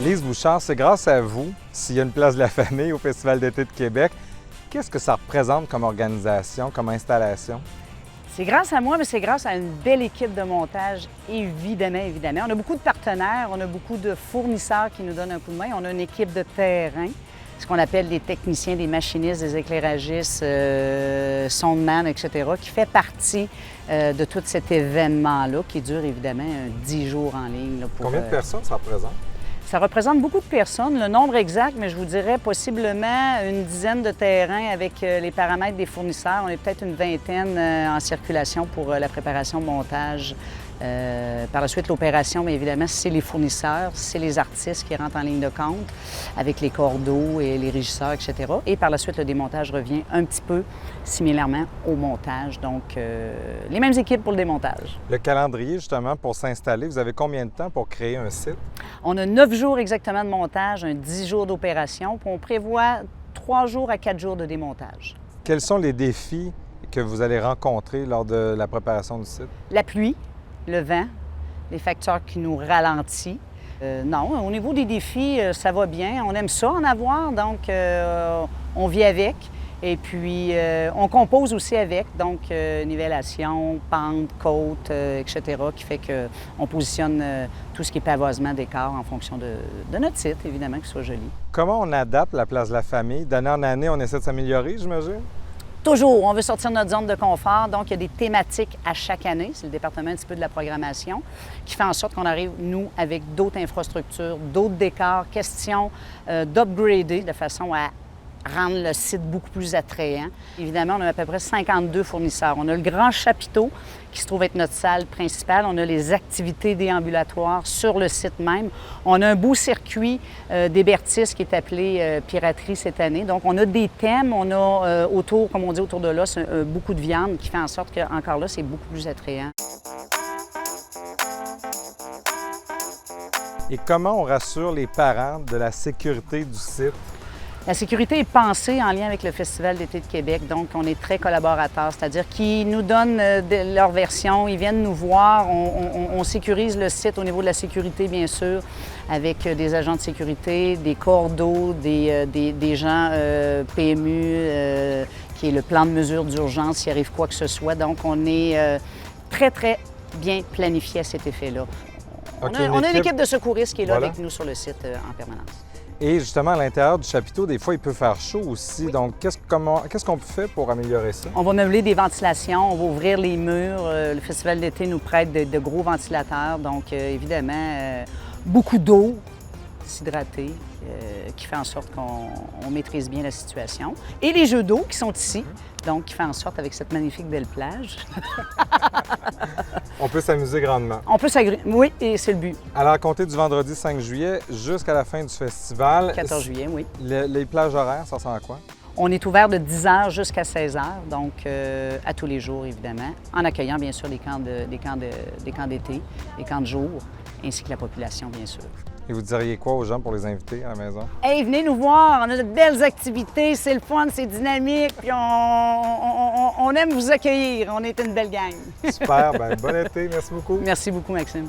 Lise Bouchard, c'est grâce à vous s'il y a une place de la famille au Festival d'été de Québec. Qu'est-ce que ça représente comme organisation, comme installation? C'est grâce à moi, mais c'est grâce à une belle équipe de montage, évidemment. On a beaucoup de partenaires, on a beaucoup de fournisseurs qui nous donnent un coup de main. On a une équipe de terrain, ce qu'on appelle des techniciens, des machinistes, des éclairagistes, soundman, etc., qui fait partie de tout cet événement-là, qui dure évidemment 10 jours en ligne. Là, Combien de personnes ça représente? Ça représente beaucoup de personnes. Le nombre exact, mais je vous dirais possiblement une dizaine de terrains avec les paramètres des fournisseurs. On est peut-être une vingtaine en circulation pour la préparation, montage. Par la suite, l'opération, bien évidemment, c'est les fournisseurs, c'est les artistes qui rentrent en ligne de compte avec les cordeaux et les régisseurs, etc. Et par la suite, le démontage revient un petit peu similairement au montage. Donc, les mêmes équipes pour le démontage. Le calendrier, justement, pour s'installer, vous avez combien de temps pour créer un site? On a 9 jours exactement de montage, 10 jours d'opération, puis on prévoit 3 jours à 4 jours de démontage. Quels sont les défis que vous allez rencontrer lors de la préparation du site? La pluie, le vent, les facteurs qui nous ralentissent. Non, au niveau des défis, ça va bien. On aime ça en avoir, donc on vit avec. Et puis, on compose aussi avec, donc nivellation, pente, côte, etc., qui fait qu'on positionne tout ce qui est pavoisement, décor en fonction de notre site, évidemment, qu'il soit joli. Comment on adapte la place de la famille? D'année en année, on essaie de s'améliorer, j'imagine? Toujours, on veut sortir de notre zone de confort, donc il y a des thématiques à chaque année. C'est le département un petit peu de la programmation qui fait en sorte qu'on arrive, nous, avec d'autres infrastructures, d'autres décors, question d'upgrader de façon à rendre le site beaucoup plus attrayant. Évidemment, on a à peu près 52 fournisseurs. On a le grand chapiteau qui se trouve être notre salle principale. On a les activités déambulatoires sur le site même. On a un beau circuit d'hébertis qui est appelé Piraterie cette année. Donc, on a des thèmes. On a autour, comme on dit, autour de là, beaucoup de viande qui fait en sorte qu'encore là, c'est beaucoup plus attrayant. Et comment on rassure les parents de la sécurité du site? La sécurité est pensée en lien avec le Festival d'été de Québec, donc on est très collaborateurs, c'est-à-dire qu'ils nous donnent leur version, ils viennent nous voir, on sécurise le site au niveau de la sécurité, bien sûr, avec des agents de sécurité, des cordeaux, des gens PMU, qui est le plan de mesure d'urgence s'il arrive quoi que ce soit. Donc on est très, très bien planifié à cet effet-là. Okay, on a une équipe de secouristes qui est là voilà. avec nous sur le site en permanence. Et justement, à l'intérieur du chapiteau, des fois, il peut faire chaud aussi. Oui. Donc, qu'est-ce qu'on fait pour améliorer ça? On va meubler des ventilations, on va ouvrir les murs. Le Festival d'été nous prête de gros ventilateurs. Donc, évidemment, beaucoup d'eau, s'hydrater, qui fait en sorte qu'on maîtrise bien la situation. Et les jeux d'eau qui sont ici, donc qui fait en sorte, avec cette magnifique belle plage... On peut s'amuser grandement. On peut s'agréer, oui, et c'est le but. Alors, à compter du vendredi 5 juillet jusqu'à la fin du festival... 14 juillet, oui. Les plages horaires, ça ressemble à quoi? On est ouvert de 10 h jusqu'à 16 h, donc à tous les jours, évidemment, en accueillant, bien sûr, des camps d'été, des camps de jour, ainsi que la population, bien sûr. Et vous diriez quoi aux gens pour les inviter à la maison? Hey, venez nous voir, on a de belles activités, c'est le fun, c'est dynamique, puis on aime vous accueillir, on est une belle gang. Super, bien, bon été, merci beaucoup. Merci beaucoup, Maxime.